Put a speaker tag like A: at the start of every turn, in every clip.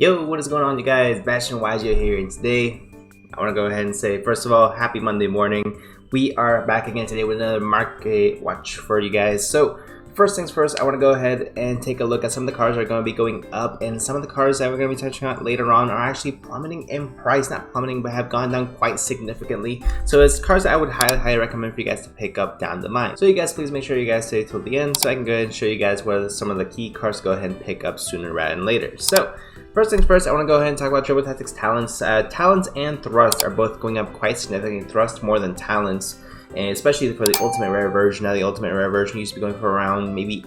A: Yo, what is going on, you guys? Yugioh here, and today I want to go ahead and say, first of all, happy Monday morning. We are back again today with another market watch for you guys. So, first things first, I want to go ahead and take a look at some of the cars that are going to be going up, and some of the cars that we're going to be touching on later on are actually plummeting in price. Not plummeting, but have gone down quite significantly. So it's cars that I would highly recommend for you guys to pick up down the line. So you guys, please make sure you guys stay till the end so I can go ahead and show you guys what are some of the key cars to go ahead and pick up sooner rather than later. So, first things first, I want to go ahead and talk about Turbo Tactics Talents. Talents and Thrust are both going up quite significantly. Thrust more than Talents, and especially for the Ultimate Rare version. Now the Ultimate Rare version used to be going for around maybe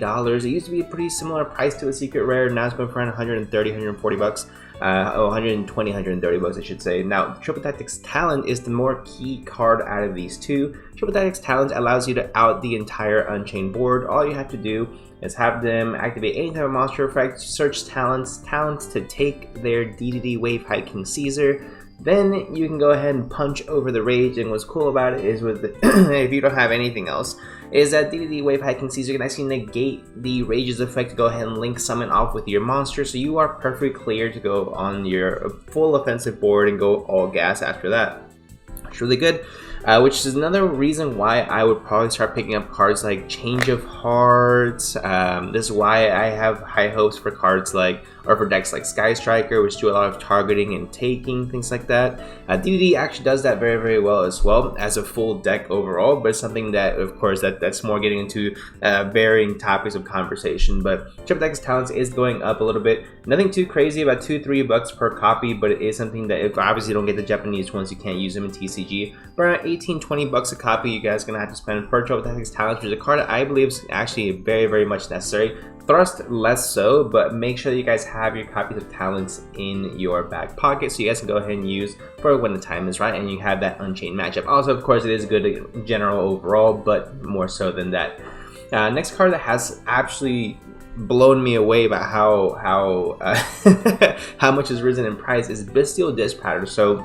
A: $80. It used to be a pretty similar price to the Secret Rare. Now it's going for around 130, 140 bucks. 120, 130 bucks, I should say. Now, Triple Tactics Talent is the more key card out of these two. Triple Tactics Talent allows you to out the entire Unchained board. All you have to do is have them activate any type of monster effect, search talents to take their DDD Wave Hiking Caesar. Then you can go ahead and punch over the rage, and what's cool about it is with the if you don't have anything else, is that DDD Wave Hiking Caesar can actually negate the rage's effect to go ahead and link summon off with your monster, so you are perfectly clear to go on your full offensive board and go all gas after that. It's really good. Which is another reason why I would probably start picking up cards like Change of Hearts. This is why I have high hopes for cards like, or for decks like Sky Striker, which do a lot of targeting and taking, things like that. DDD actually does that very well as a full deck overall, but it's something that, of course, that's more getting into varying topics of conversation. But Triple Tactics Talents is going up a little bit. Nothing too crazy, about $2-3 bucks per copy, but it is something that if obviously you don't get the Japanese ones, you can't use them in TCG. But around 18-20 bucks a copy, you guys are gonna have to spend per Triple Tactics Talents, which is a card that I believe is actually very much necessary. Thrust less so, but make sure that you guys have your copies of Talents in your back pocket so you guys can go ahead and use for when the time is right and you have that Unchained matchup. Also, of course, it is good in general overall, but more so than that. Next card that has actually blown me away about how much has risen in price is Bystials Disc Pattern. So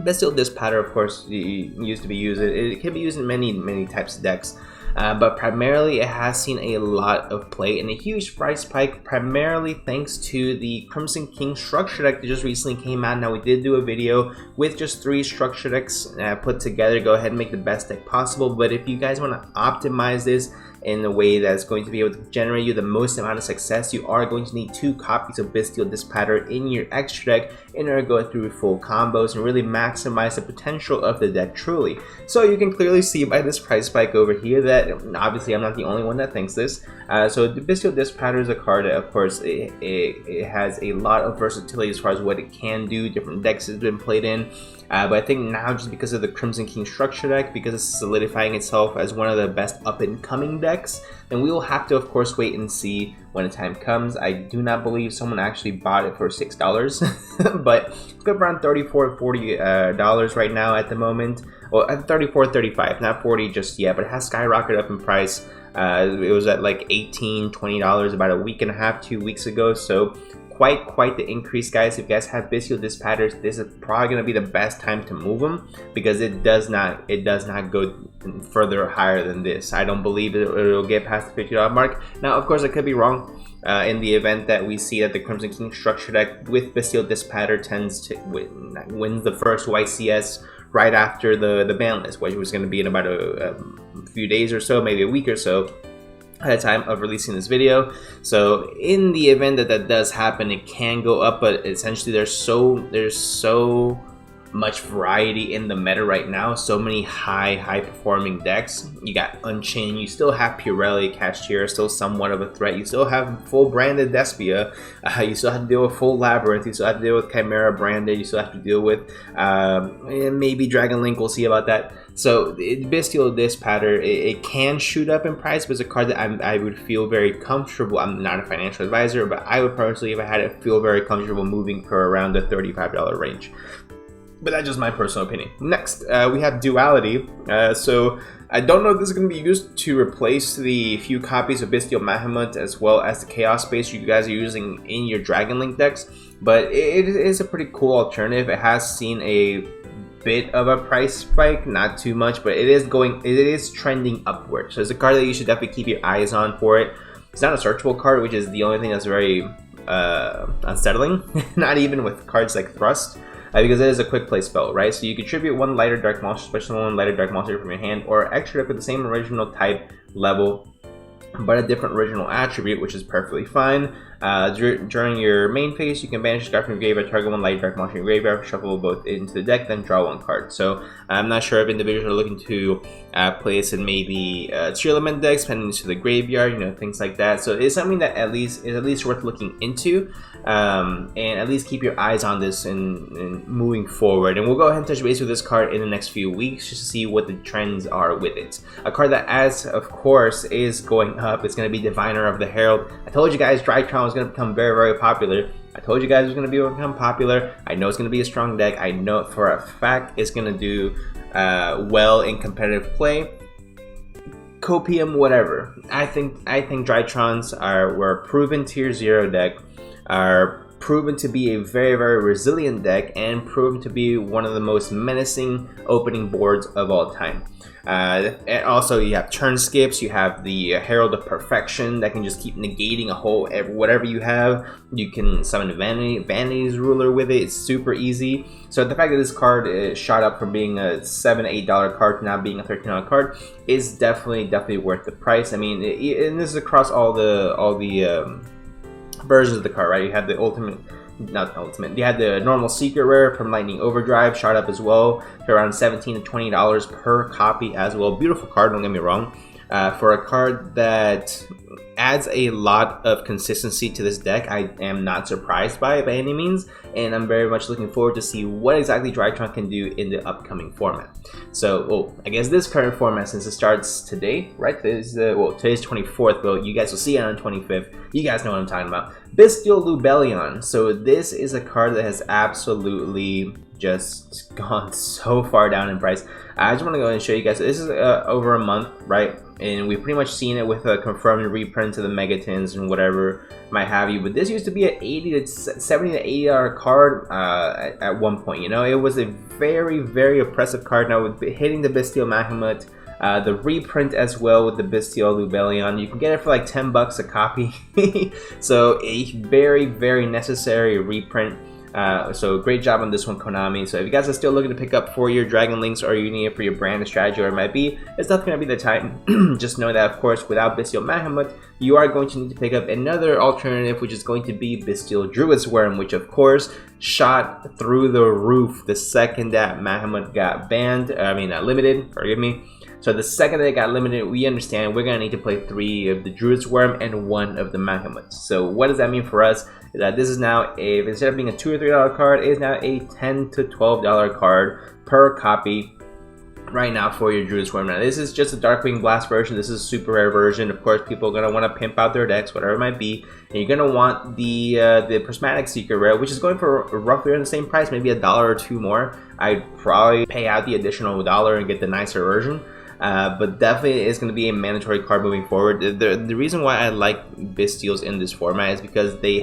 A: Bystials Disc Pattern, of course, used to be used. It can be used in many types of decks. But primarily it has seen a lot of play and a huge price spike, primarily thanks to the Crimson King structure deck that just recently came out. Now, we did do a video with just 3 structure decks put together. Go ahead and make the best deck possible, but if you guys want to optimize this in a way that's going to be able to generate you the most amount of success, you are going to need 2 copies of Bystials Disc Pattern in your extra deck in order to go through full combos and really maximize the potential of the deck truly. So you can clearly see by this price spike over here that obviously I'm not the only one that thinks this. So the Bystials Disc Pattern is a card that, of course, it has a lot of versatility as far as what it can do. Different decks it's been played in. But I think now, just because of the Crimson King structure deck, because it's solidifying itself as one of the best up-and-coming decks, then we will have to, of course, wait and see when the time comes. I do not believe someone actually bought it for $6, but it's good around $34, $40 right now at the moment. Well, at $34, $35, not $40 just yet, but it has skyrocketed up in price. It was at like $18, $20 about a week and a half, 2 weeks ago, so quite the increase, guys. If you guys have Bystials Disc Patterns, this is probably going to be the best time to move them, because it does not go further higher than this. I don't believe it'll get past the $50 mark. Now, of course, I could be wrong. In the event that we see that the Crimson King structure deck with Bystials Disc Pattern tends to wins the first YCS right after the ban list, which was going to be in about a few days or so, maybe a week or so at the time of releasing this video. So in the event that that does happen, it can go up, but essentially there's so much variety in the meta right now, so many high performing decks. You got Unchained, you still have Purelli, Cashier, still somewhat of a threat. You still have full branded Despia, you still have to deal with full Labyrinth, you still have to deal with Chimera branded, you still have to deal with maybe Dragon Link, we'll see about that. So Bystials Disc Pattern, it can shoot up in price, but it's a card that I would feel very comfortable. I'm not a financial advisor, but I would personally, if I had it, feel very comfortable moving for around the $35 range. But that's just my personal opinion. Next, we have Duality. So I don't know if this is going to be used to replace the few copies of Bystial Mahamut as well as the Chaos Space you guys are using in your Dragon Link decks, but it is a pretty cool alternative. It has seen a bit of a price spike, not too much, but it is trending upward. So it's a card that you should definitely keep your eyes on for it. It's not a searchable card, which is the only thing that's very unsettling, not even with cards like Thrust. Because it is a quick play spell, right? So you contribute one lighter dark monster, especially one lighter dark monster from your hand, or extra deck with the same original type level, but a different original attribute, which is perfectly fine. During your main phase, you can banish this card from your graveyard, target one light dark monster in your graveyard, shuffle both into the deck, then draw one card. So I'm not sure if individuals are looking to play this in maybe 2-element decks, depending into the graveyard, you know, things like that. So it's something that is at least worth looking into, and at least keep your eyes on this and moving forward. And we'll go ahead and touch base with this card in the next few weeks just to see what the trends are with it. A card that, as of course, is going up, it's going to be Diviner of the Herald. I told you guys Drytron was going to become very, very popular. I told you guys it was going to become popular. I know it's going to be a strong deck. I know for a fact it's going to do well in competitive play. Copium, whatever. I think Drytrons were a proven tier 0 deck, are proven to be a very, very resilient deck, and proven to be one of the most menacing opening boards of all time. And also you have turn skips, you have the Herald of Perfection that can just keep negating a whole whatever you have. You can summon Vanity's Ruler with it. It's super easy. So the fact that this card shot up from being a $7-8 card to now being a $13 card is definitely worth the price. I mean, and this is across all the versions of the card, right? You have the ultimate, not the ultimate, you had the normal secret rare from Lightning Overdrive, shot up as well to around $17 to $20 per copy as well. Beautiful card, don't get me wrong. For a card that adds a lot of consistency to this deck, I am not surprised by it by any means, and I'm very much looking forward to see what exactly Drytron can do in the upcoming format. So, I guess this current format, since it starts today, right? Today's 24th, but you guys will see it on the 25th. You guys know what I'm talking about. Bystial Lubellion. So this is a card that has absolutely just gone so far down in price. I just want to go ahead and show you guys. This is over a month, right? And we've pretty much seen it with a confirmed reprint of the Megatons and whatever might have you. But this used to be an $70 to $80 card at one point. You know, it was a very, very oppressive card. Now with hitting the Bystial Mahamut, the reprint as well with the Bystial Lubellion, you can get it for like $10 a copy. So a very, very necessary reprint. So great job on this one, Konami. So if you guys are still looking to pick up for your Dragon Links, or you need it for your brand or strategy, or it might be, it's not going to be the time. Just know that, of course, without Bystial Mahamut, you are going to need to pick up another alternative, which is going to be Bystial Druid's Worm, which of course shot through the roof the second that Mahamut got banned. Limited, forgive me. So the second that it got limited, we understand we're going to need to play 3 of the Druid's Worm and 1 of the Mahamut. So what does that mean for us? That this is now, instead of being a $2 or $3 card, it is now a $10 to $12 card per copy right now for your Druid's Worm. Now this is just a Darkwing Blast version. This is a super rare version. Of course, people are going to want to pimp out their decks, whatever it might be. And you're going to want the Prismatic Secret Rare, which is going for roughly around the same price, maybe $1 or $2 more. I'd probably pay out the additional $1 and get the nicer version. But definitely it's going to be a mandatory card moving forward. The reason why I like Bystials in this format is because they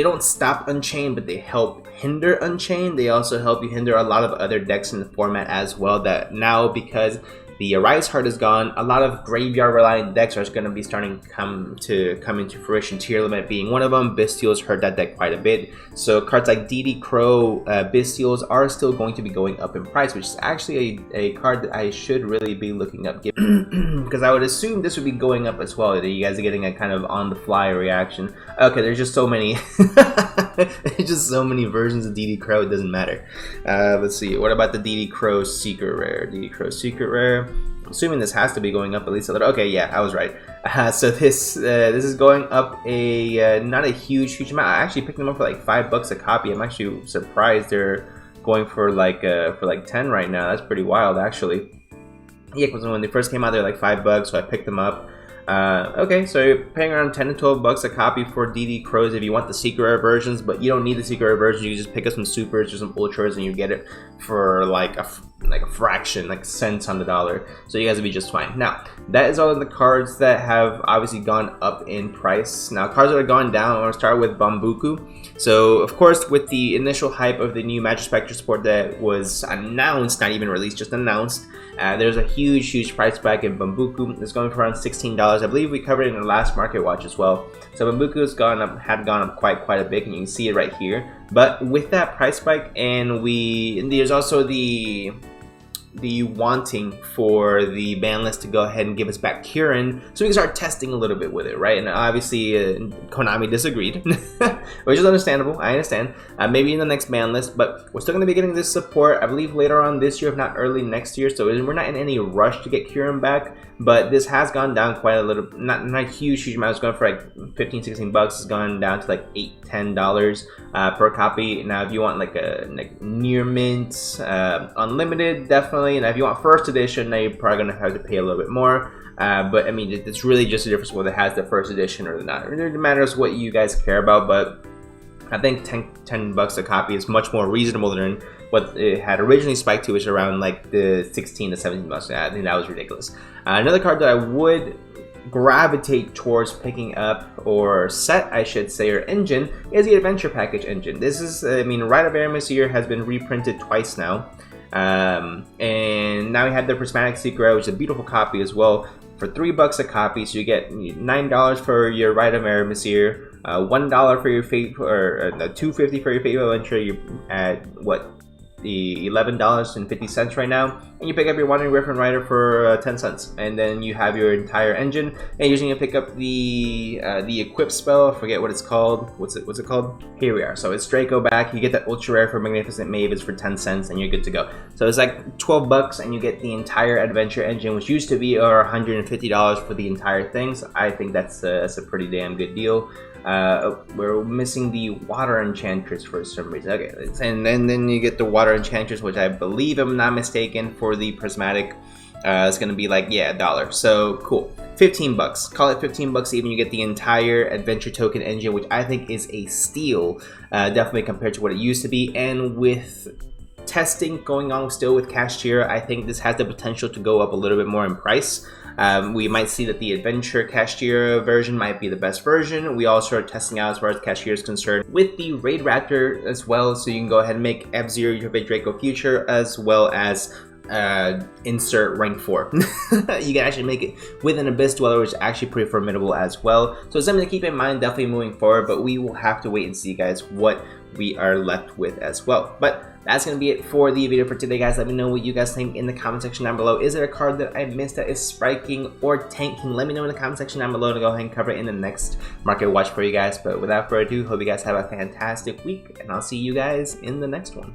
A: don't stop Unchained, but they help hinder Unchained. They also help you hinder a lot of other decks in the format as well, that now, because the Arise Heart is gone, a lot of graveyard reliant decks are going to be starting to come into fruition. Tier Limit being one of them. Bystials hurt that deck quite a bit. So cards like DD Crow, Bystials are still going to be going up in price, which is actually a card that I should really be looking up, because I would assume this would be going up as well. You guys are getting a kind of on the fly reaction. Okay, there's just so many. There's just so many versions of DD Crow, it doesn't matter. Let's see, what about the DD Crow Secret Rare? DD Crow Secret Rare. Assuming this has to be going up at least a little. Okay, yeah, I was right. So this is going up not a huge amount. I actually picked them up for like $5 a copy. I'm actually surprised they're going for like 10 right now. That's pretty wild, actually. Yeah, because when they first came out, they're like $5, so I picked them up. Okay, so you're paying around 10 to 12 bucks a copy for DD Crows if you want the secret rare versions, but you don't need the secret rare versions. You just pick up some supers or some ultras and you get it for like a fraction, like cents on the dollar. So you guys will be just fine. Now, that is all of the cards that have obviously gone up in price. Now, cards that have gone down, I want to start with Bambuku. So, of course, with the initial hype of the new Magic Spectre support that was announced, not even released, just announced, there's a huge price spike in Bambuku. It's going for around $16 $50. I believe we covered it in the last market watch as well. So Mbuku had gone up quite a bit, and you can see it right here. But with that price spike, and there's also the wanting for the ban list to go ahead and give us back Kieran, so we can start testing a little bit with it, right? And obviously Konami disagreed, which is understandable. I understand. Maybe in the next ban list, but we're still going to be getting this support, I believe, later on this year, if not early next year. So we're not in any rush to get Kieran back, but this has gone down quite a little, not a huge amount. It's going for like 15, 16 bucks. It's gone down to like $8, $10 per copy. Now if you want like a near mint, unlimited, definitely. And if you want first edition, now you're probably going to have to pay a little bit more. But I mean, it's really just a difference whether it has the first edition or not. It matters what you guys care about, but I think 10 bucks a copy is much more reasonable than what it had originally spiked to, which is around like the 16 to 17 bucks. I think that was ridiculous. Another card that I would gravitate towards picking up, or set I should say, or engine, is the Adventure Package engine. This is, I mean, Rite of Aramis has been reprinted twice now. And now we have the Prismatic Secret, which is a beautiful copy as well, for $3 a copy. So you get $9 for your Rite of Aramis, $1 for your fate, or $2.50 for your Fateful Adventure. You add what, the $11.50 right now, and you pick up your Wandering Griffin Rider for 10 cents, and then you have your entire engine. And usually you pick up the equip spell. I forget what it's called. What's it called? Here we are. So it's Draco back. You get that ultra rare for Magnificent Mavis for 10 cents, and you're good to go. So it's like 12 bucks, and you get the entire adventure engine, which used to be $150 for the entire thing. So I think that's a pretty damn good deal. We're missing the Water Enchantress for some reason. Okay, and then you get the Water Enchantress, which I believe, I'm not mistaken, for the Prismatic. It's gonna be like, yeah, $1. So cool. 15 bucks. Call it 15 bucks even. You get the entire Adventure Token engine, which I think is a steal, definitely compared to what it used to be. And with testing going on still with Cashier, I think this has the potential to go up a little bit more in price. We might see that the Adventure Cashier version might be the best version. We also are testing out, as far as Cashier is concerned, with the Raid Raptor as well, so you can go ahead and make F-Zero your favorite Draco Future, as well as insert rank 4. You can actually make it with an Abyss Dweller, which is actually pretty formidable as well. So it's something to keep in mind definitely moving forward, but we will have to wait and see, guys, what we are left with as well. But that's going to be it for the video for today, guys. Let me know what you guys think in the comment section down below. Is there a card that I missed that is spiking or tanking? Let me know in the comment section down below to go ahead and cover it in the next market watch for you guys. But without further ado, hope you guys have a fantastic week, and I'll see you guys in the next one.